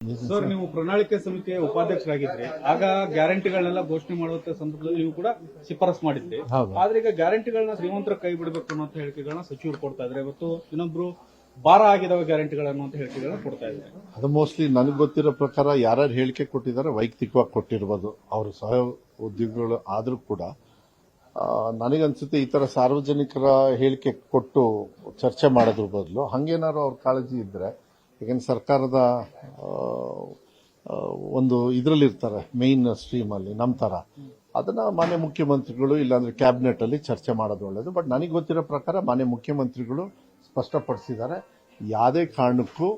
Sir, ನೀವು ಪ್ರಣಾಳಿಕೆ ಸಮಿತಿಯ ಉಪಾಧ್ಯಕ್ಷರಾಗಿದ್ರಿ. ಆಗ ಗ್ಯಾರಂಟಿಗಳನ್ನೆಲ್ಲ ಘೋಷಣೆ ಮಾಡುವಂತ ಸಂದರ್ಭದಲ್ಲಿ ನೀವು ಕೂಡ ಶಿಫಾರಸ್ ಮಾಡಿದ್ರಿ. ಆದ್ರೆ ಈಗ ಗ್ಯಾರಂಟಿಗಳನ್ನ ಶ್ರೀಮಂತರ ಕೈ ಬಿಡಬೇಕು ಅನ್ನೋ ಹೇಳಿಕೆಗಳನ್ನ ಸಚಿವರು ಕೊಡ್ತಾ ಇದ್ರೆ, ಇವತ್ತು ಇನ್ನೊಬ್ರು ಭಾರ ಆಗಿದಾವೆ ಗ್ಯಾರಂಟಿಗಳನ್ನು ಅಂತ ಹೇಳಿಕೆಗಳನ್ನ ಕೊಡ್ತಾ ಇದ್ದಾರೆ. ಅದು ಮೋಸ್ಟ್ಲಿ ನನಗೆ ಗೊತ್ತಿರೋ ಪ್ರಕಾರ ಯಾರ್ಯಾರು ಹೇಳಿಕೆ ಕೊಟ್ಟಿದ್ದಾರೆ ವೈಯಕ್ತಿಕವಾಗಿ ಕೊಟ್ಟಿರ್ಬೋದು, ಅವರು ಸಹ ಉದ್ಯೋಗಿಗಳು ಆದರೂ ಕೂಡ. ನನಗನ್ಸುತ್ತೆ ಈ ತರ ಸಾರ್ವಜನಿಕರ ಹೇಳಿಕೆ ಕೊಟ್ಟು ಚರ್ಚೆ ಮಾಡೋದ್ರ ಬದಲು ಹಂಗೇನಾದ್ರು ಅವ್ರ ಕಾಳಜಿ ಇದ್ರೆ, ಯಾಕಂದ್ರೆ ಸರ್ಕಾರದ ಒಂದು ಇದರಲ್ಲಿರ್ತಾರೆ ಮೇನ್ ಸ್ಟ್ರೀಮ್ ಅಲ್ಲಿ ನಮ್ಮ ತರ, ಅದನ್ನ ಮಾನ್ಯ ಮುಖ್ಯಮಂತ್ರಿಗಳು ಇಲ್ಲಾಂದ್ರೆ ಕ್ಯಾಬಿನೆಟ್ ಅಲ್ಲಿ ಚರ್ಚೆ ಮಾಡೋದು ಒಳ್ಳೇದು. ಬಟ್ ನನಗೆ ಗೊತ್ತಿರೋ ಪ್ರಕಾರ ಮಾನ್ಯ ಮುಖ್ಯಮಂತ್ರಿಗಳು ಸ್ಪಷ್ಟಪಡಿಸಿದ್ದಾರೆ, ಯಾವುದೇ ಕಾರಣಕ್ಕೂ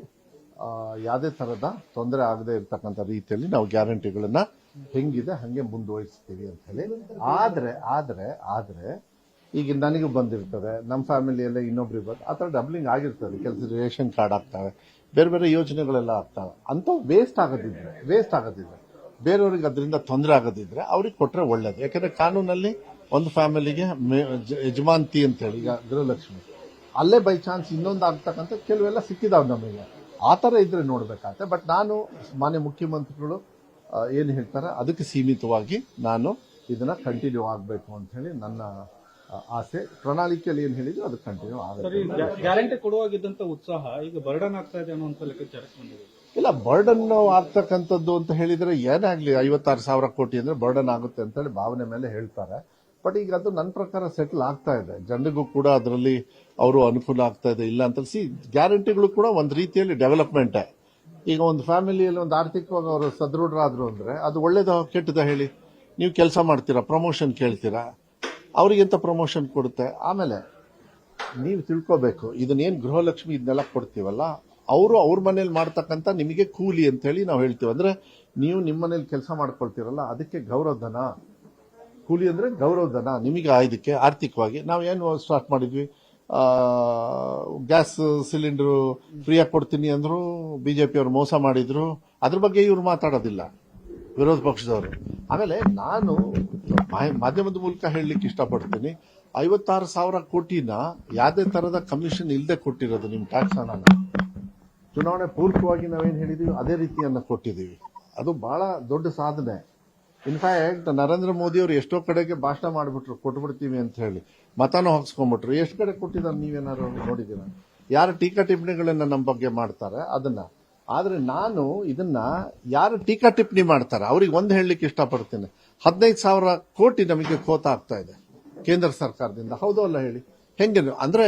ಯಾವುದೇ ತರದ ತೊಂದರೆ ಆಗದೆ ಇರತಕ್ಕಂಥ ರೀತಿಯಲ್ಲಿ ನಾವು ಗ್ಯಾರಂಟಿಗಳನ್ನ ಹೆಂಗಿದೆ ಹಂಗೆ ಮುಂದುವರಿಸ್ತೀವಿ ಅಂತ ಹೇಳಿ. ಆದ್ರೆ ಈಗ ನನಗೆ ಬಂದಿರ್ತದೆ, ನಮ್ಮ ಫ್ಯಾಮಿಲಿಯಲ್ಲೇ ಇನ್ನೊಬ್ರಿಗೆ ಬಂದು ಆ ಥರ ಡಬ್ಲಿಂಗ್ ಆಗಿರ್ತದೆ, ಕೆಲಸ ರೇಷನ್ ಕಾರ್ಡ್ ಆಗ್ತವೆ, ಬೇರೆ ಬೇರೆ ಯೋಜನೆಗಳೆಲ್ಲ ಆಗ್ತವೆ. ಅಂಥವು ವೇಸ್ಟ್ ಆಗೋದಿದ್ರೆ ಬೇರೆಯವ್ರಿಗೆ ಅದರಿಂದ ತೊಂದರೆ ಆಗೋದಿದ್ರೆ ಅವ್ರಿಗೆ ಕೊಟ್ಟರೆ ಒಳ್ಳೇದು. ಯಾಕಂದ್ರೆ ಕಾನೂನಲ್ಲಿ ಒಂದು ಫ್ಯಾಮಿಲಿಗೆ ಯಜಮಾಂತಿ ಅಂತ ಹೇಳಿ, ಈಗ ಗೃಹಲಕ್ಷ್ಮಿ ಅಲ್ಲೇ ಬೈ ಚಾನ್ಸ್ ಇನ್ನೊಂದು ಆಗ್ತಕ್ಕಂಥ ಕೆಲವೆಲ್ಲ ಸಿಕ್ಕಿದಾವ್ ನಮಗೆ, ಆ ಥರ ಇದ್ರೆ ನೋಡ್ಬೇಕಾಗತ್ತೆ. ಬಟ್ ನಾನು ಮಾನ್ಯ ಮುಖ್ಯಮಂತ್ರಿಗಳು ಏನು ಹೇಳ್ತಾರೆ ಅದಕ್ಕೆ ಸೀಮಿತವಾಗಿ ನಾನು ಇದನ್ನ ಕಂಟಿನ್ಯೂ ಆಗಬೇಕು ಅಂತ ಹೇಳಿ ನನ್ನ ಆಸೆ. ಪ್ರಣಾಳಿಕೆಯಲ್ಲಿ ಏನು ಹೇಳಿದ್ರು ಅದು ಕಂಟಿನ್ಯೂ ಆಗುತ್ತೆ. ಗ್ಯಾರಂಟಿ ಕೊಡುವಾಗಿದ್ದಂತ ಉತ್ಸಾಹ ಈಗ ಬರ್ಡನ್ ಆಗ್ತಾ ಇದೆ ಅನ್ನುವಂತ ಲೆಕ್ಕಾಚಾರಕ್ಕೆ ಬಂದಿದೆ. ಇಲ್ಲ, ಬರ್ಡನ್ ಆಗ್ತಕ್ಕಂಥದ್ದು ಅಂತ ಹೇಳಿದ್ರೆ ಏನಾಗ್ಲಿ, 56,000 ಕೋಟಿ ಅಂದ್ರೆ ಬರ್ಡನ್ ಆಗುತ್ತೆ ಅಂತ ಹೇಳಿ ಭಾವನೆ ಮೇಲೆ ಹೇಳ್ತಾರೆ. ಬಟ್ ಈಗ ಅದು ನನ್ನ ಪ್ರಕಾರ ಸೆಟಲ್ ಆಗ್ತಾ ಇದೆ, ಜನರಿಗೂ ಕೂಡ ಅದರಲ್ಲಿ ಅವರು ಅನುಕೂಲ ಆಗ್ತಾ ಇದೆ. ಇಲ್ಲ ಅಂತ ಗ್ಯಾರಂಟಿಗಳು ಕೂಡ ಒಂದು ರೀತಿಯಲ್ಲಿ ಡೆವಲಪ್ಮೆಂಟೇ. ಈಗ ಒಂದು ಫ್ಯಾಮಿಲಿಯಲ್ಲಿ ಒಂದು ಆರ್ಥಿಕವಾಗಿ ಅವರು ಸದೃಢರಾದ್ರು ಅಂದ್ರೆ ಅದು ಒಳ್ಳೇದ ಕೆಟ್ಟದ ಹೇಳಿ. ನೀವು ಕೆಲಸ ಮಾಡ್ತೀರಾ, ಪ್ರಮೋಷನ್ ಕೇಳ್ತೀರಾ, ಅವ್ರಿಗೆಂತ ಪ್ರಮೋಷನ್ ಕೊಡುತ್ತೆ. ಆಮೇಲೆ ನೀವು ತಿಳ್ಕೋಬೇಕು, ಇದನ್ನೇನು ಗೃಹಲಕ್ಷ್ಮಿ ಇದನ್ನೆಲ್ಲ ಕೊಡ್ತೀವಲ್ಲ, ಅವರು ಅವ್ರ ಮನೇಲಿ ಮಾಡ್ತಕ್ಕಂಥ ನಿಮಗೆ ಕೂಲಿ ಅಂತ ಹೇಳಿ ನಾವು ಹೇಳ್ತೀವಿ. ಅಂದ್ರೆ ನೀವು ನಿಮ್ಮ ಮನೇಲಿ ಕೆಲಸ ಮಾಡ್ಕೊಳ್ತೀರಲ್ಲ, ಅದಕ್ಕೆ ಗೌರವಧನ, ಕೂಲಿ ಅಂದ್ರೆ ಗೌರವಧನ ನಿಮಗೆ ಇದಕ್ಕೆ ಆರ್ಥಿಕವಾಗಿ. ನಾವು ಏನು ಸ್ಟಾರ್ಟ್ ಮಾಡಿದ್ವಿ, ಗ್ಯಾಸ್ ಸಿಲಿಂಡರ್ ಫ್ರೀಯಾಗಿ ಕೊಡ್ತೀನಿ ಅಂದ್ರು, ಬಿಜೆಪಿ ಅವರು ಮೋಸ ಮಾಡಿದ್ರು, ಅದ್ರ ಬಗ್ಗೆ ಇವ್ರು ಮಾತಾಡೋದಿಲ್ಲ ವಿರೋಧ ಪಕ್ಷದವರು. ಆಮೇಲೆ ನಾನು ಮಾಧ್ಯಮದ ಮೂಲಕ ಹೇಳಲಿಕ್ಕೆ ಇಷ್ಟಪಡ್ತೀನಿ, 56,000 ಕೋಟಿನ ಯಾವುದೇ ತರದ ಕಮಿಷನ್ ಇಲ್ಲದೆ ಕೊಟ್ಟಿರೋದು ನಿಮ್ಮ ಟ್ಯಾಕ್ಸ್ ಹಣನ. ಚುನಾವಣೆ ಪೂರ್ವಕವಾಗಿ ನಾವೇನು ಹೇಳಿದೀವಿ ಅದೇ ರೀತಿಯನ್ನ ಕೊಟ್ಟಿದ್ದೀವಿ. ಅದು ಬಹಳ ದೊಡ್ಡ ಸಾಧನೆ. ಇನ್ಫ್ಯಾಕ್ಟ್ ನರೇಂದ್ರ ಮೋದಿ ಅವರು ಎಷ್ಟೋ ಕಡೆಗೆ ಭಾಷಣ ಮಾಡಿಬಿಟ್ರು, ಕೊಟ್ಬಿಡ್ತೀವಿ ಅಂತ ಹೇಳಿ, ಮತನೂ ಹಾಕ್ಸ್ಕೊಂಡ್ಬಿಟ್ರು. ಎಷ್ಟು ಕಡೆ ಕೊಟ್ಟಿದ್ದಾರೆ ನೀವೇನಾದ್ರು ನೋಡಿದ್ದೀರ? ಯಾರು ಟೀಕಾ ಟಿಪ್ಪಣಿಗಳನ್ನ ನಮ್ಮ ಬಗ್ಗೆ ಮಾಡ್ತಾರೆ ಅದನ್ನ. ಆದ್ರೆ ನಾನು ಇದನ್ನ ಯಾರು ಟೀಕಾ ಟಿಪ್ಪಣಿ ಮಾಡ್ತಾರೆ ಅವ್ರಿಗೆ ಒಂದು ಹೇಳಲಿಕ್ಕೆ ಇಷ್ಟಪಡ್ತೀನಿ, 15,000 ಕೋಟಿ ನಮಗೆ ಖೋತ ಆಗ್ತಾ ಇದೆ ಕೇಂದ್ರ ಸರ್ಕಾರದಿಂದ. ಹೌದೋ ಅಲ್ಲ ಹೇಳಿ? ಹೆಂಗೆ ಅಂದ್ರೆ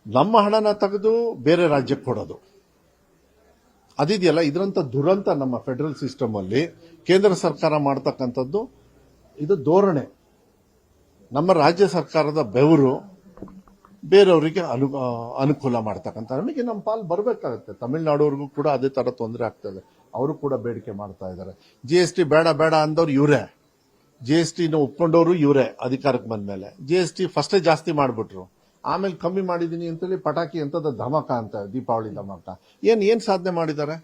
ನಮ್ಮ ಹಣನ ತೆಗೆದು ಬೇರೆ ರಾಜ್ಯಕ್ಕೆ ಕೊಡೋದು ಅದಿದೆಯಲ್ಲ, ಇದರಂತ ದುರಂತ ನಮ್ಮ ಫೆಡರಲ್ ಸಿಸ್ಟಮ್ ಅಲ್ಲಿ ಕೇಂದ್ರ ಸರ್ಕಾರ ಮಾಡ್ತಕ್ಕಂಥದ್ದು. ಇದು ಧೋರಣೆ. ನಮ್ಮ ರಾಜ್ಯ ಸರ್ಕಾರದ ಬೆವರು ಬೇರೆಯವರಿಗೆ ಅನುಕೂಲ ಮಾಡ್ತಕ್ಕಂಥ, ನಮಗೆ ನಮ್ಮ ಪಾಲು ಬರಬೇಕಾಗುತ್ತೆ. ತಮಿಳುನಾಡುವರೆಗೂ ಕೂಡ ಅದೇ ತರ ತೊಂದರೆ ಆಗ್ತದೆ, ಅವರು ಕೂಡ ಬೇಡಿಕೆ ಮಾಡ್ತಾ ಇದ್ದಾರೆ. GST ಬೇಡ ಬೇಡ ಅಂದವ್ರು ಇವರೇ, GST ಒಪ್ಕೊಂಡವರು ಇವರೇ ಅಧಿಕಾರಕ್ಕೆ ಬಂದ್ಮೇಲೆ. GST ಫಸ್ಟೇ ಜಾಸ್ತಿ ಮಾಡ್ಬಿಟ್ರು, ಆಮೇಲೆ ಕಮ್ಮಿ ಮಾಡಿದೀನಿ ಅಂತೇಳಿ ಪಟಾಕಿ ಅಂತದ ಧಮಕ ಅಂತ, ದೀಪಾವಳಿ ಧಮಕ. ಏನ್ ಸಾಧನೆ ಮಾಡಿದ್ದಾರೆ?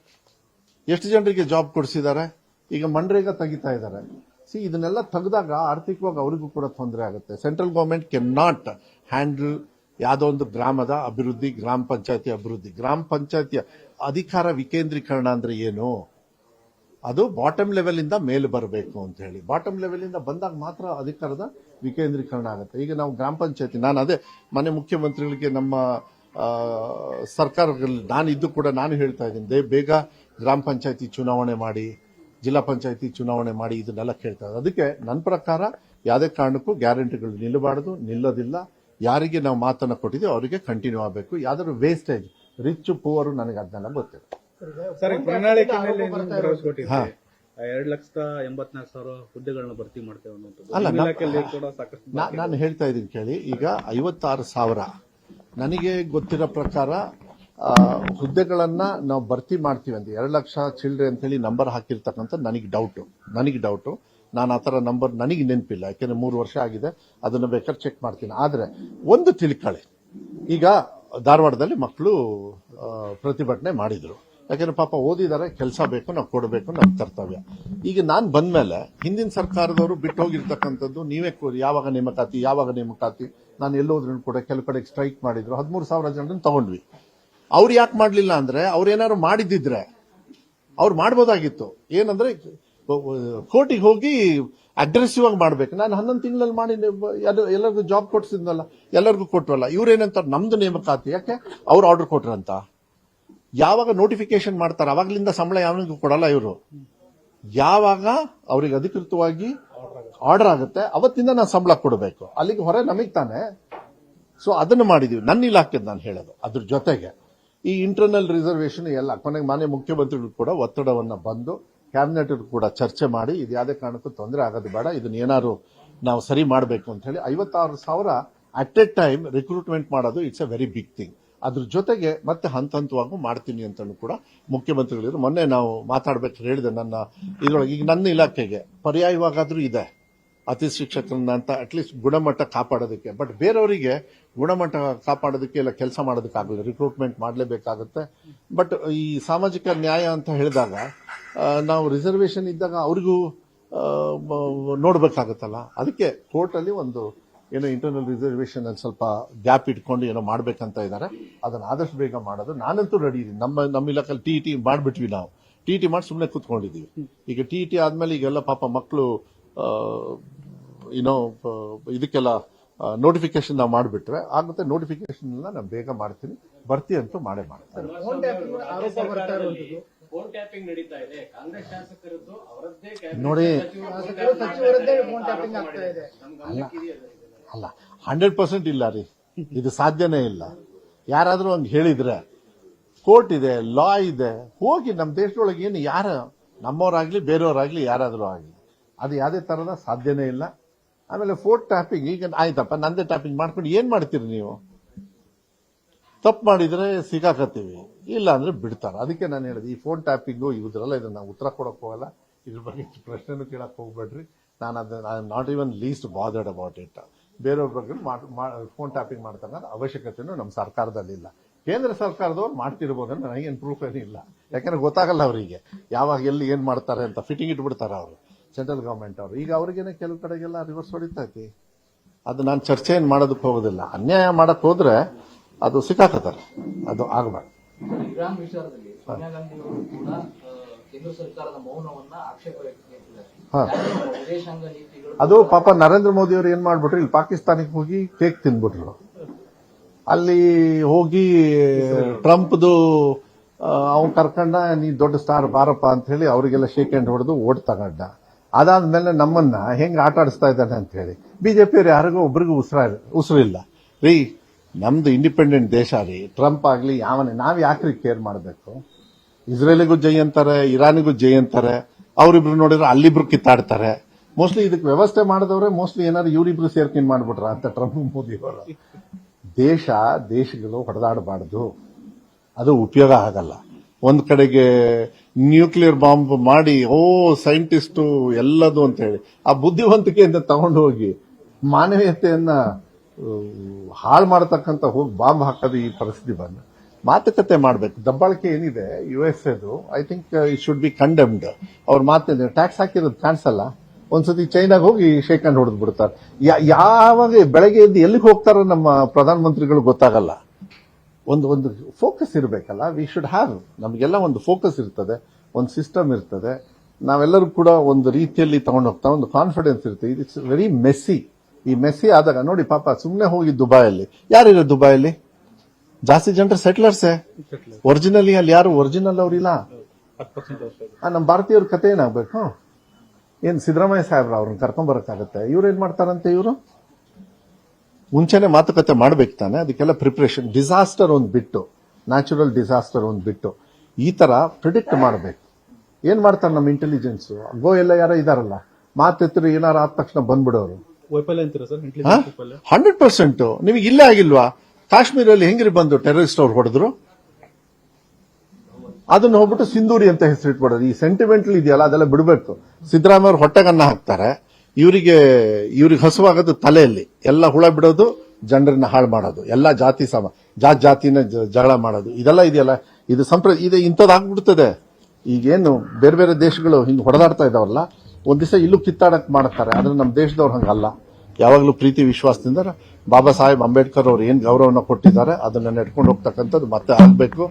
ಎಷ್ಟು ಜನರಿಗೆ ಜಾಬ್ ಕೊಡಿಸಿದ್ದಾರೆ? ಈಗ ಮನ್ರೇಗಾ ತೆಗಿತಾ ಇದ್ದಾರೆ. ಇದನ್ನೆಲ್ಲ ತೆಗೆದಾಗ ಆರ್ಥಿಕವಾಗಿ ಅವರಿಗೂ ಕೂಡ ತೊಂದರೆ ಆಗುತ್ತೆ. Central government can not handle ಯಾವುದೋ ಒಂದು ಗ್ರಾಮದ ಅಭಿವೃದ್ಧಿ, ಗ್ರಾಮ ಪಂಚಾಯತಿ ಅಭಿವೃದ್ಧಿ. ಗ್ರಾಮ ಪಂಚಾಯತಿಯ ಅಧಿಕಾರ ವಿಕೇಂದ್ರೀಕರಣ ಅಂದ್ರೆ ಏನು? ಅದು ಬಾಟಮ್ ಲೆವೆಲ್ ಇಂದ ಮೇಲೆ ಬರಬೇಕು ಅಂತ ಹೇಳಿ. ಬಾಟಮ್ ಲೆವೆಲ್ ಇಂದ ಬಂದಾಗ ಮಾತ್ರ ಅಧಿಕಾರದ ವಿಕೇಂದ್ರೀಕರಣ ಆಗುತ್ತೆ. ಈಗ ನಾವು ಗ್ರಾಮ ಪಂಚಾಯತಿ, ನಾನು ಅದೇ ಮನೆ ಮುಖ್ಯಮಂತ್ರಿಗಳಿಗೆ ನಮ್ಮ ಸರ್ಕಾರದಲ್ಲಿ ನಾನು ಇದ್ದು ಕೂಡ ನಾನು ಹೇಳ್ತಾ ಇದ್ದೀನಿ, ಬೇಗ ಗ್ರಾಮ ಪಂಚಾಯತಿ ಚುನಾವಣೆ ಮಾಡಿ, ಜಿಲ್ಲಾ ಪಂಚಾಯತಿ ಚುನಾವಣೆ ಮಾಡಿ, ಇದನ್ನೆಲ್ಲ ಕೇಳ್ತಾ ಇದ್ದಾರೆ. ಅದಕ್ಕೆ ನನ್ನ ಪ್ರಕಾರ ಯಾವುದೇ ಕಾರಣಕ್ಕೂ ಗ್ಯಾರಂಟಿಗಳು ನಿಲ್ಲೋದಿಲ್ಲ. ಯಾರಿಗೆ ನಾವು ಮಾತನ್ನ ಕೊಟ್ಟಿದ್ದೀವಿ ಅವರಿಗೆ ಕಂಟಿನ್ಯೂ ಆಗಬೇಕು. ಯಾವ್ದಾದ್ರು ವೇಸ್ಟೇಜ್, ರಿಚ್ ಪೂವರು ನನಗೆ ಅದನ್ನೆಲ್ಲ ಗೊತ್ತಿಲ್ಲ. ಸರ್, ಪ್ರಣಾಳಿಕೆಯಲ್ಲಿ 2,84,000 ಹುದ್ದೆಗಳನ್ನ ಭರ್ತಿ ಮಾಡ್ತೇವೆ ಅನ್ನೋದು ನಾನು ಹೇಳ್ತಾ ಇದ್ದೀನಿ ಕೇಳಿ. ಈಗ 56,000 ನನಗೆ ಗೊತ್ತಿರೋ ಪ್ರಕಾರ ಹುದ್ದೆಗಳನ್ನ ನಾವು ಭರ್ತಿ ಮಾಡ್ತೀವಿ ಅಂತ 2 ಲಕ್ಷ ಚಿಲ್ಡ್ರೆ ಅಂತ ಹೇಳಿ ನಂಬರ್ ಹಾಕಿರ್ತಕ್ಕಂಥ ನನಗೆ ಡೌಟು. ನಾನು ಆ ಥರ ನಂಬರ್ ನನಗೆ ನೆನಪಿಲ್ಲ, ಯಾಕೆಂದ್ರೆ 3 ವರ್ಷ ಆಗಿದೆ, ಅದನ್ನು ಬೇಕಾದ್ರೆ ಚೆಕ್ ಮಾಡ್ತೀನಿ. ಆದ್ರೆ ಒಂದು ತಿಳ್ಕೊಳ್ಳಿ, ಈಗ ಧಾರವಾಡದಲ್ಲಿ ಮಕ್ಕಳು ಪ್ರತಿಭಟನೆ ಮಾಡಿದ್ರು, ಯಾಕಂದ್ರೆ ಪಾಪ ಓದಿದ್ದಾರೆ, ಕೆಲಸ ಬೇಕು, ನಾವು ಕೊಡಬೇಕು, ನಮ್ಮ ಕರ್ತವ್ಯ. ಈಗ ನಾನು ಬಂದ್ಮೇಲೆ ಹಿಂದಿನ ಸರ್ಕಾರದವರು ಬಿಟ್ಟು ಹೋಗಿರ್ತಕ್ಕಂಥದ್ದು, ನೀವೇ ಯಾವಾಗ ನೇಮಕಾತಿ, ನಾನು ಎಲ್ಲೋದ್ರೂ ಕೂಡ ಕೆಲವು ಕಡೆ ಸ್ಟ್ರೈಕ್ ಮಾಡಿದ್ರು, 13,000 ಜನರನ್ನು ತಗೊಂಡ್ವಿ. ಅವ್ರು ಯಾಕೆ ಮಾಡ್ಲಿಲ್ಲ ಅಂದ್ರೆ, ಅವ್ರೇನಾದ್ರು ಮಾಡಿದ್ದಿದ್ರೆ ಅವ್ರು ಮಾಡ್ಬೋದಾಗಿತ್ತು. ಏನಂದ್ರೆ ಕೋರ್ಟಿಗೆ ಹೋಗಿ ಅಗ್ರೆಸಿವ್ ಆಗಿ ಮಾಡ್ಬೇಕು. ನಾನು 11 ತಿಂಗಳಲ್ಲಿ ಮಾಡಿ ಎಲ್ಲರಿಗೂ ಜಾಬ್ ಕೊಡ್ಸಿದ್ನಲ್ಲ, ಎಲ್ಲರಿಗೂ ಕೊಟ್ಟವಲ್ಲ. ಇವ್ರೇನಂತಾರೆ ನಮ್ದು ನೇಮಕಾತಿ, ಯಾಕೆ ಅವ್ರು ಆರ್ಡರ್ ಕೊಟ್ರಂತ. ಯಾವಾಗ ನೋಟಿಫಿಕೇಶನ್ ಮಾಡ್ತಾರೆ ಅವಾಗ್ಲಿಂದ ಸಂಬಳ ಯಾವನಿಗೂ ಕೊಡಲ್ಲ ಇವರು. ಯಾವಾಗ ಅವ್ರಿಗೆ ಅಧಿಕೃತವಾಗಿ ಆರ್ಡರ್ ಆಗುತ್ತೆ ಅವತ್ತಿಂದ ನಾವು ಸಂಬಳ ಕೊಡಬೇಕು. ಅಲ್ಲಿಗೆ ಹೊರೆ ನಮಗ್ ತಾನೆ. ಸೊ ಅದನ್ನು ಮಾಡಿದೀವಿ. ನನ್ನ ಇಲಾಖೆ ನಾನು ಹೇಳೋದು. ಅದ್ರ ಜೊತೆಗೆ ಈ ಇಂಟರ್ನಲ್ ರಿಸರ್ವೇಶನ್ ಎಲ್ಲ ಕೊನೆಗೆ ಮಾನ್ಯ ಮುಖ್ಯಮಂತ್ರಿಗಳು ಕೂಡ ಒತ್ತಡವನ್ನ ಬಂದು ಕ್ಯಾಬಿನೆಟ್ ಕೂಡ ಚರ್ಚೆ ಮಾಡಿ ಇದು ಯಾವುದೇ ಕಾರಣಕ್ಕೂ ತೊಂದರೆ ಆಗೋದು ಬೇಡ, ಇದನ್ನ ಏನಾದ್ರು ನಾವು ಸರಿ ಮಾಡಬೇಕು ಅಂತ ಹೇಳಿ 56,000 ಅಟ್ ಎ ಟೈಮ್ ರಿಕ್ರೂಟ್ಮೆಂಟ್ ಮಾಡೋದು it's a very big thing. ಅದ್ರ ಜೊತೆಗೆ ಮತ್ತೆ ಹಂತವಾಗೂ ಮಾಡ್ತೀನಿ ಅಂತ ಕೂಡ ಮುಖ್ಯಮಂತ್ರಿಗಳಿದ್ರು. ಮೊನ್ನೆ ನಾವು ಮಾತಾಡ್ಬೇಕು ಹೇಳಿದೆ ನನ್ನ ಇದ್ರೊಳಗೆ. ಈಗ ನನ್ನ ಇಲಾಖೆಗೆ ಪರ್ಯಾಯವಾಗಾದ್ರೂ ಇದೆ ಅತಿ ಶಿಕ್ಷಕರನ್ನ ಅಂತ ಅಟ್ಲೀಸ್ಟ್ ಗುಣಮಟ್ಟ ಕಾಪಾಡೋದಕ್ಕೆ. ಬಟ್ ಬೇರೆಯವರಿಗೆ ಗುಣಮಟ್ಟ ಕಾಪಾಡೋದಕ್ಕೆ ಇಲ್ಲ ಕೆಲಸ ಮಾಡೋದಕ್ಕಾಗಲ್ಲ, ರಿಕ್ರೂಟ್ಮೆಂಟ್ ಮಾಡಲೇಬೇಕಾಗುತ್ತೆ. ಬಟ್ ಈ ಸಾಮಾಜಿಕ ನ್ಯಾಯ ಅಂತ ಹೇಳಿದಾಗ ನಾವು ರಿಸರ್ವೇಶನ್ ಇದ್ದಾಗ ಅವ್ರಿಗೂ ನೋಡ್ಬೇಕಾಗತ್ತಲ್ಲ. ಅದಕ್ಕೆ ಕೋರ್ಟಲ್ಲಿ ಒಂದು ಏನೋ ಇಂಟರ್ನಲ್ ರಿಸರ್ವೇಶನ್ ಅಲ್ಲಿ ಸ್ವಲ್ಪ ಗ್ಯಾಪ್ ಇಟ್ಕೊಂಡು ಏನೋ ಮಾಡ್ಬೇಕಂತ ಇದ್ದಾರೆ. ಅದನ್ನ ಆದಷ್ಟು ಬೇಗ ಮಾಡೋದು. ನಾನಂತೂ ರೆಡಿ ಇದ್ದೀನಿ. ನಮ್ಮ ಇಲಾಖೆಯಲ್ಲಿ ಟಿ ಮಾಡ್ಬಿಟ್ವಿ. ನಾವು ಟಿ ಮಾಡಿ ಸುಮ್ಮನೆ ಕೂತ್ಕೊಂಡಿದ್ದೀವಿ. ಈಗ ಟಿ ಆದ್ಮೇಲೆ ಈಗೆಲ್ಲ ಪಾಪ ಮಕ್ಕಳು ಏನೋ ಇದಕ್ಕೆಲ್ಲ ನೋಟಿಫಿಕೇಶನ್ ನಾವು ಮಾಡಿಬಿಟ್ರೆ ಆಗುತ್ತೆ. ನೋಟಿಫಿಕೇಶನ್ ಎಲ್ಲ ನಾನು ಬೇಗ ಮಾಡ್ತೀನಿ. ಭರ್ತಿ ಅಂತೂ ಮಾಡೇ ಮಾಡ್ತೀನಿ. ಫೋನ್ ಟ್ಯಾಪಿಂಗ್ ನಡೀತಾ ಇದೆ. ಕಾಂಗ್ರೆಸ್ ಶಾಸಕರದ್ದು ಅವರದ್ದೇ ನೋಡಿ, ಸಚಿವರದ್ದೇ ಫೋನ್ ಟ್ಯಾಪಿಂಗ್ ಆಗ್ತಾ ಇದೆ. ಅಲ್ಲ 100% ಇಲ್ಲ ರೀ, ಇದು ಸಾಧ್ಯನೇ ಇಲ್ಲ. ಯಾರಾದ್ರೂ ಹಂಗೆ ಹೇಳಿದ್ರೆ ಕೋರ್ಟ್ ಇದೆ, ಲಾ ಇದೆ. ಹೋಗಿ ನಮ್ಮ ದೇಶದೊಳಗೆ ಏನು ಯಾರ ನಮ್ಮವರಾಗ್ಲಿ ಬೇರೆಯವರಾಗ್ಲಿ ಯಾರಾದ್ರೂ ಆಗಲಿ ಅದು ಯಾವುದೇ ತರದ ಸಾಧ್ಯನೇ ಇಲ್ಲ. ಆಮೇಲೆ ಫೋನ್ ಟ್ಯಾಪಿಂಗ್ ಈಗ ಆಯ್ತಪ್ಪ ನಂದೇ ಟ್ಯಾಪಿಂಗ್ ಮಾಡ್ಕೊಂಡು ಏನ್ ಮಾಡ್ತೀರಿ ನೀವು? ತಪ್ಪು ಮಾಡಿದ್ರೆ ಸಿಗಾಕತ್ತೀವಿ, ಇಲ್ಲ ಅಂದ್ರೆ ಬಿಡ್ತಾರೆ. ಅದಕ್ಕೆ ನಾನು ಹೇಳಿದೆ ಈ ಫೋನ್ ಟ್ಯಾಪಿಂಗು ಇದ್ರಲ್ಲ ಇದನ್ನ ನಾವು ಉತ್ತರ ಕೊಡಕ್ ಹೋಗಲ್ಲ. ಇದ್ರ ಬಗ್ಗೆ ಪ್ರಶ್ನೆನೂ ಕೇಳಕ್ ಹೋಗ್ಬೇಡ್ರಿ. ನಾನು ಅದನ್ನ not even list bothered about it. ಬೇರೆಯವ್ರ ಬಗ್ಗೆ ಫೋನ್ ಟ್ಯಾಪಿಂಗ್ ಮಾಡ್ತಾರ ಅವಶ್ಯಕತೆನೂ ನಮ್ಮ ಸರ್ಕಾರದಲ್ಲಿಲ್ಲ. ಕೇಂದ್ರ ಸರ್ಕಾರದವ್ರು ಮಾಡ್ತಿರ್ಬೋದಂದ್ರೆ ನನಗೇನು ಪ್ರೂಫ್ ಏನಿಲ್ಲ. ಯಾಕಂದ್ರೆ ಗೊತ್ತಾಗಲ್ಲ ಅವರಿಗೆ ಯಾವಾಗ ಎಲ್ಲಿ ಏನ್ ಮಾಡ್ತಾರೆ ಅಂತ. ಫಿಟ್ಟಿಂಗ್ ಇಟ್ಬಿಡ್ತಾರೆ ಅವರು ಸೆಂಟ್ರಲ್ ಗವರ್ಮೆಂಟ್ ಅವರು. ಈಗ ಅವ್ರಿಗೇನೆ ಕೆಲವು ಕಡೆಗೆಲ್ಲ ರಿವರ್ಸ್ ಹೊಡಿತೈತಿ. ಅದು ನಾನು ಚರ್ಚೆ ಏನ್ ಮಾಡೋದಕ್ಕೆ ಹೋಗೋದಿಲ್ಲ. ಅನ್ಯಾಯ ಮಾಡಕ್ ಹೋದ್ರೆ ಅದು ಸಿಕ್ಕಾಕತ್ತಾರೆ, ಅದು ಆಗಬಾರ್ದು. ಇರಾನ್ ವಿಚಾರದಲ್ಲಿ ಸೋನಿಯಾ ಗಾಂಧಿ ಅವರು ಕೂಡ ಕೇಂದ್ರ ಸರ್ಕಾರದ ಮೌನವನ್ನ ಆಕ್ಷೇಪ ವ್ಯಕ್ತಪಡಿಸಿದ್ದಾರೆ. ವಿದೇಶಾಂಗ ನೀತಿಗಳು ಅದು ಪಾಪ ನರೇಂದ್ರ ಮೋದಿ ಅವರು ಏನ್ ಮಾಡ್ಬಿಟ್ರು, ಇಲ್ಲಿ ಪಾಕಿಸ್ತಾನಕ್ಕೆ ಹೋಗಿ ಕೇಕ್ ತಿಂದ್ಬಿಟ್ರು. ಅಲ್ಲಿ ಹೋಗಿ ಟ್ರಂಪ್ದು ಅವ್ನು ಕರ್ಕೊಂಡ ನೀ ದೊಡ್ಡ ಸ್ಟಾರ್ ಬಾರಪ್ಪ ಅಂತ ಹೇಳಿ ಅವರಿಗೆಲ್ಲ ಶೇಕ್ ಹ್ಯಾಂಡ್ ಹೊಡೆದು ಓಟ್ ತಗೊಂಡ. ಅದಾದ್ಮೇಲೆ ನಮ್ಮನ್ನ ಹೆಂಗ್ ಆಟ ಆಡಿಸ್ತಾ ಇದ್ದಾನೆ ಅಂತ ಹೇಳಿ ಬಿಜೆಪಿಯವರು ಯಾರಿಗೂ ಒಬ್ರಿಗೂ ಉಸಿರಿಲ್ಲ ರೀ. ನಮ್ದು ಇಂಡಿಪೆಂಡೆಂಟ್ ದೇಶ ರೀ. ಟ್ರಂಪ್ ಆಗ್ಲಿ ಯಾವನೇ ನಾವ್ ಯಾಕ್ರಿ ಕೇರ್ ಮಾಡಬೇಕು? ಇಸ್ರೇಲಿಗೂ ಜೈ ಅಂತಾರೆ, ಇರಾನಿಗೂ ಜೈ ಅಂತಾರೆ. ಅವ್ರಿಬ್ರು ನೋಡಿದ್ರೆ ಅಲ್ಲಿಬ್ರು ಕಿತ್ತಾಡ್ತಾರೆ. ಮೋಸ್ಟ್ಲಿ ಇದಕ್ಕೆ ವ್ಯವಸ್ಥೆ ಮಾಡಿದವ್ರೆ ಮೋಸ್ಟ್ಲಿ ಏನಾದ್ರು ಇವರಿಬ್ರು ಸೇರ್ಕೊಂಡ್ ಮಾಡ್ಬಿಟ್ರ ಅಂತ ಟ್ರಂಪ್ ಮೋದಿ ಅವರು. ದೇಶಗಳು ಹೊಡೆದಾಡಬಾರ್ದು, ಅದು ಉಪಯೋಗ ಆಗಲ್ಲ. ಒಂದ್ ಕಡೆಗೆ ನ್ಯೂಕ್ಲಿಯರ್ ಬಾಂಬ್ ಮಾಡಿ ಸೈಂಟಿಸ್ಟು ಎಲ್ಲದು ಅಂತ ಹೇಳಿ ಆ ಬುದ್ಧಿವಂತಿಕೆಯಿಂದ ತಗೊಂಡು ಹೋಗಿ ಮಾನವೀಯತೆಯನ್ನ ಹಾಳು ಮಾಡತಕ್ಕಂತ ಹೋಗಿ ಬಾಂಬ್ ಹಾಕೋದು ಈ ಪರಿಸ್ಥಿತಿ ಬಂದ. ಮಾತುಕತೆ ಮಾಡಬೇಕು. ದಬ್ಬಾಳಿಕೆ ಏನಿದೆ USA I think it should be condemned. ಅವ್ರ ಮಾತಿದೆ ಟ್ಯಾಕ್ಸ್ ಹಾಕಿರೋದು ಕಾಣಿಸಲ್ಲ. ಒಂದ್ಸತಿ ಚೈನಾಗ ಹೋಗಿ ಶೇಕ್ ಹ್ಯಾಂಡ್ ಹೊಡೆದು ಬಿಡ್ತಾರೆ. ಯಾವಾಗ ಬೆಳಗ್ಗೆ ಎದ್ದು ಎಲ್ಲಿಗೆ ಹೋಗ್ತಾರೋ ನಮ್ಮ ಪ್ರಧಾನ ಮಂತ್ರಿಗಳು ಗೊತ್ತಾಗಲ್ಲ. ಒಂದು ಫೋಕಸ್ ಇರಬೇಕಲ್ಲ. ವಿ ಶುಡ್ ಹ್ಯಾವ್, ನಮಗೆಲ್ಲ ಒಂದು ಫೋಕಸ್ ಇರ್ತದೆ, ಒಂದು ಸಿಸ್ಟಮ್ ಇರ್ತದೆ. ನಾವೆಲ್ಲರೂ ಕೂಡ ಒಂದು ರೀತಿಯಲ್ಲಿ ತಗೊಂಡು ಹೋಗ್ತಾ ಒಂದು ಕಾನ್ಫಿಡೆನ್ಸ್ ಇರ್ತದೆ. It's very messy. ಈ ಮೆಸ್ಸಿ ಆದಾಗ ನೋಡಿ ಪಾಪ ಸುಮ್ಮನೆ ಹೋಗಿ ದುಬೈಯಲ್ಲಿ ಯಾರಿರೋ ದುಬೈಯಲ್ಲಿ ಜಾಸ್ತಿ ಜನರು ಸೆಟ್ಲರ್ಸೇ. ಒರಿಜಿನಲಿ ಅಲ್ಲಿ ಯಾರು ಒರಿಜಿನಲ್ ಅವ್ರಿಲ್ಲ. ನಮ್ಮ ಭಾರತೀಯರ ಕತೆ ಏನಾಗಬೇಕು? ಏನ್ ಸಿದ್ದರಾಮಯ್ಯ ಸಾಹೇಬ್ರ ಅವ್ರನ್ನ ಕರ್ಕೊಂಡ್ ಬರಕ್ಕಾಗತ್ತೆ? ಇವ್ರೇನ್ ಮಾಡ್ತಾರಂತೆ? ಇವರು ಮುಂಚೆನೆ ಮಾತುಕತೆ ಮಾಡ್ಬೇಕು ತಾನೆ. ಅದಕ್ಕೆಲ್ಲ ಪ್ರಿಪರೇಷನ್. ಡಿಸಾಸ್ಟರ್ ಒಂದು ಬಿಟ್ಟು, ನ್ಯಾಚುರಲ್ ಡಿಸಾಸ್ಟರ್ ಒಂದು ಬಿಟ್ಟು ಈ ತರ ಪ್ರಿಡಿಕ್ಟ್ ಮಾಡಬೇಕು. ಏನ್ ಮಾಡ್ತಾರೆ ನಮ್ಮ ಇಂಟೆಲಿಜೆನ್ಸ್? ಎಲ್ಲ ಯಾರೋ ಇದಾರಲ್ಲ, ಮಾತೆತ್ತರು ಏನಾರ ಆದ ತಕ್ಷಣ ಬಂದ್ಬಿಡೋರು. ವೈಫಲ್ಯ ಅಂತೀರಾ ಸರ್? 100%. ನಿಮಗೆ ಇಲ್ಲೇ ಆಗಿಲ್ವಾ? ಕಾಶ್ಮೀರಲ್ಲಿ ಹೆಂಗ್ರಿ ಬಂದು ಟೆರರಿಸ್ಟ್ ಅವ್ರು ಹೊಡೆದ್ರು? ಅದನ್ನ ಹೋಗ್ಬಿಟ್ಟು ಸಿಂಧೂರಿ ಅಂತ ಹೆಸರಿಟ್ಬಿಡೋದು. ಈ ಸೆಂಟಿಮೆಂಟಲ್ ಇದೆಯಲ್ಲ ಅದೆಲ್ಲ ಬಿಡಬೇಕು. ಸಿದ್ದರಾಮಯ್ಯ ಅವ್ರು ಹೊಟ್ಟೆಗನ್ನ ಹಾಕ್ತಾರೆ. ಇವ್ರಿಗೆ ಹಸುವಾಗೋದು ತಲೆಯಲ್ಲಿ. ಎಲ್ಲ ಹುಳ ಬಿಡೋದು, ಜನರನ್ನ ಹಾಳು ಮಾಡೋದು, ಎಲ್ಲ ಜಾತಿನ ಜಗಳ ಮಾಡೋದು, ಇದೆಲ್ಲ ಇದೆಯಲ್ಲ ಇದು ಇದು ಇಂಥದ್ದಾಗ್ಬಿಡ್ತದೆ. ಈಗೇನು ಬೇರೆ ಬೇರೆ ದೇಶಗಳು ಹಿಂಗ್ ಹೊಡೆದಾಡ್ತಾ ಇದಾವಲ್ಲ, ಒಂದ್ ದಿವಸ ಇಲ್ಲೂ ಕಿತ್ತಾಡಕ್ ಮಾಡ್ತಾರೆ. ಆದ್ರೆ ನಮ್ಮ ದೇಶದವ್ರು ಹಂಗಲ್ಲ. ಯಾವಾಗಲೂ ಪ್ರೀತಿ ವಿಶ್ವಾಸದಿಂದ ಬಾಬಾ ಸಾಹೇಬ್ ಅಂಬೇಡ್ಕರ್ ಅವರು ಏನ್ ಗೌರವನ ಕೊಟ್ಟಿದ್ದಾರೆ ಅದನ್ನ ನೆಡ್ಕೊಂಡು ಹೋಗ್ತಕ್ಕಂಥದ್ದು ಮತ್ತೆ ಆಗ್ಬೇಕು,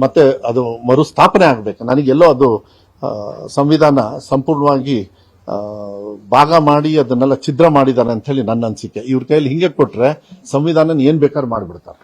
ಮತ್ತೆ ಅದು ಮರುಸ್ಥಾಪನೆ ಆಗ್ಬೇಕು. ನನಗೆಲ್ಲೋ ಅದು ಸಂವಿಧಾನ ಸಂಪೂರ್ಣವಾಗಿ ಭಾಗ ಮಾಡಿ ಅದನ್ನೆಲ್ಲ ಛಿದ್ರ ಮಾಡಿದ್ದಾರೆ ಅಂತ ಹೇಳಿ ನನ್ನ ಅನಿಸಿಕೆ. ಇವ್ರ ಕೈಯಲ್ಲಿ ಹಿಂಗೆ ಕೊಟ್ರೆ ಸಂವಿಧಾನ ಏನ್ ಬೇಕಾದ್ರೂ ಮಾಡಿಬಿಡ್ತಾರೆ.